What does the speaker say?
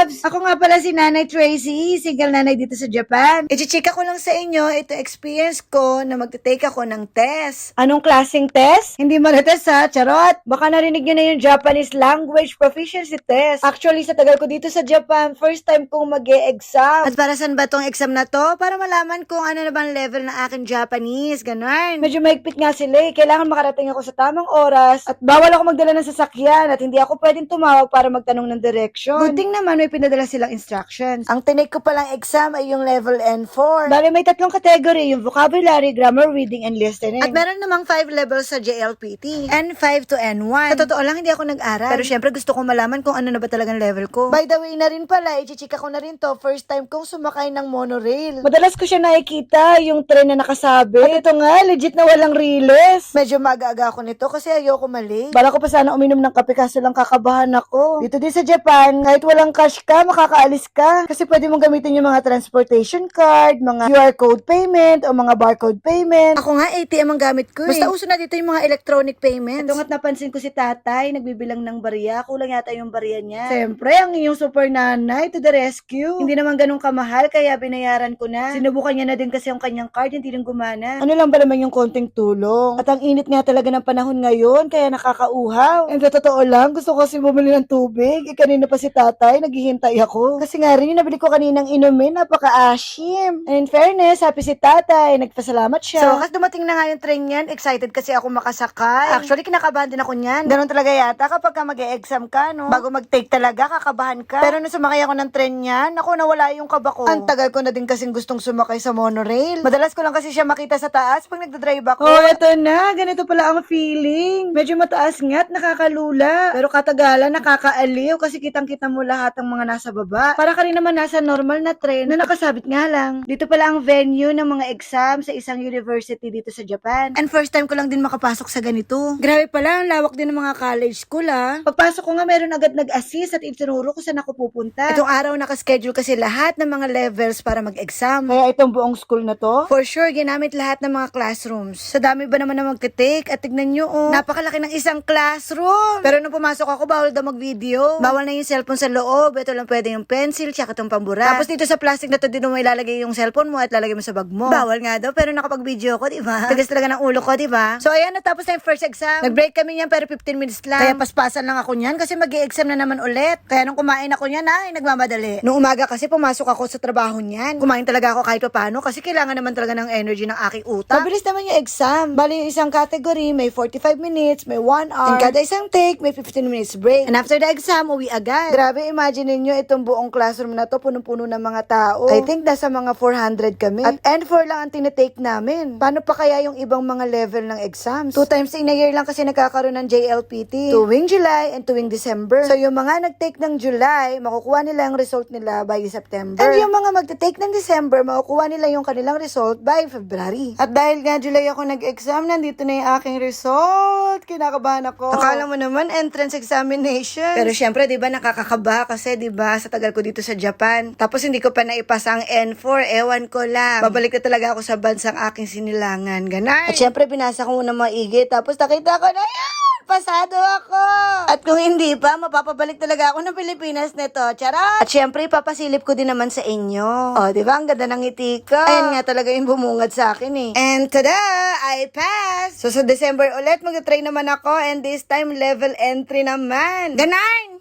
loves! Ako nga pala si Nanay Tracy, single nanay dito sa Japan. I-chika ko lang sa inyo ito experience ko na magte-take ako ng test. Anong klaseng test? Hindi marites ha, charot! Baka narinig nyo na yung Japanese Language Proficiency Test. Actually, sa tagal ko dito sa Japan, first time kong mag-e-exam. At para saan ba tong exam na to? Para malaman kung ano na bang level ng aking Japanese, ganun. Medyo mahigpit nga sila eh. Kailangan makarating ako sa tamang oras at bawal ako magdala ng sasakyan at hindi ako pwedeng tumawag para magtanong ng direction. Good thing naman may pinadala silang instructions. Ang tinake ko palang exam ay yung level N4. Bale may tatlong category, yung vocabulary, grammar, reading, and listening. At meron namang 5 levels sa JLPT. N5 to N1. Sa totoo lang, hindi ako nag-aral. Pero syempre gusto kong malaman kung ano na ba talagang level ko. By the way na rin pala, i-chika ko na rin to. First time kong sumakay ng monorail. Madalas ko siya nakikita, yung tren na nakasabit. At ito nga, legit na walang riles. Medyo mag-aga ako nito kasi ayoko mali. Bala ko pa sana uminom ng kape kaso lang kakabahan ako. Dito din sa Japan, kahit walang cash ka, makakaalis ka. Kasi pwede mong gamitin yung mga transportation card, mga QR code payment, o mga barcode payment. Ako nga, ATM ang gamit ko eh. Basta uso na dito yung mga electronic payments. Ito nga't napansin ko si tatay, nagbibilang ng barya. Kulang yata yung barya niya. Siyempre, ang inyong super nanay to the rescue. Hindi naman ganun kamahal, kaya binayaran ko na. Sinubukan niya na din kasi yung kanyang card, hindi rin gumana. Ano lang ba naman yung konting tulong? At ang init nga talaga ng panahon ngayon, kaya nakakauhaw. And sa totoo lang, gusto ko kasi bumili ng tubig. Kanina pa si tatay, naghihintay ako. Kasi nga rin yung nabili ko kaninang inumin, napaka-ashim. And in fairness, happy si tatay, nagpasalamat siya. So, kasi dumating na nga yung train niyan, excited kasi ako makasakay. Actually, kinakabahan din ako niyan. Ganun talaga yata kapag ka mag-e-exam ka, no? Bago mag-take talaga, kakabahan ka. Pero nung sumakay ako ng train niyan, ako nawala yung kaba ko. Ang tagal ko na din kasing gustong sumakay sa monorail. Madalas ko lang kasi siya makita sa taas pag nagdadrive ako. Oh, eto na. Ganito pala ang feeling. Medyo mataas nga't nakakalula. Pero katagalan, nakakaaliw kasi kitang-kita mo lahat ng mga nasa baba. Para ka rin naman nasa normal na train na nakasabit nga lang. Dito pala ang venue ng mga exam sa isang university dito sa Japan. And first time ko lang din makapasok sa ganito. Grabe pala, ang lawak din ng mga college school ah. Pagpasok ko nga meron agad nag-assist at itinuro ko saan ako pupunta. Itong araw nakaschedule kasi lahat ng mga levels para mag-exam. Kaya itong buong school na to? For sure, ginamit lahat ng mga classrooms. Sa dami ba naman na mag-take? At tignan nyo oh, napakalaki ng isang classroom. Pero nung pumasok ako, bawal daw mag-video. Bawal na yung cellphone sa loob. Ito lang pwede yung pencil, tsaka itong pambura. Tapos dito sa plastic na to, din mo ilalagay yung cellphone mo at lalagay mo sa bag mo. Bawal nga daw, pero nakapag-video ko, diba? Tagas talaga ng ulo ko, diba? So ayan, natapos na yung first exam. Nag-break kami niyan pero 15 minutes lang. Kaya paspasan lang ako niyan kasi mag-e-exam na naman ulit. Kaya nung kumain ako niyan, ay, nagmamadali. Nung umaga kasi pumasok ako sa trabaho niyan. Kumain talaga ako kahit paano kasi kailangan naman talaga ng energy ng aking utak. Mabilis naman yung exam. Bali yung isang category, may 45 minutes, may 1 hour. And kada isang take, may 15 minutes break. And after the exam, uwi agad. Grabe, imagine niyo itong buong classroom na to, punong-puno ng mga tao. I think nasa mga 400 kami. At N4 lang ang tinitake namin. Paano pa kaya yung ibang mga level ng exams? 2 times in a year lang kasi nagkakaroon ng JLPT. Tuwing July and tuwing December. So yung mga nag-take ng July, makukuha nila yung result nila by September. And yung mga magte-take ng December, makukuha nila yung kanilang result by February. At dahil nga July ako nag-exam, nandito na yung aking result. Kinakabahan ako. Akala mo naman entrance examination. Pero syempre, 'di ba, nakakakaba kasi 'di ba, sa tagal ko dito sa Japan. Tapos hindi ko pa naipasa ang N4, ewan ko lang. Babalik na talaga ako sa bansang aking sinilangan. Ganun. At syempre, binasa ko muna maigi. Tapos nakita ko na yan! Pasado ako! At kung hindi pa, mapapabalik talaga ako ng Pilipinas nito. Charot! At syempre, ipapasilip ko din naman sa inyo. O, di ba? Ang ganda ng ngiti ko. Ayan nga talaga yung bumungad sa akin eh. And tada! I pass! So, sa December ulit, mag-try naman ako. And this time, level entry naman. Ganon!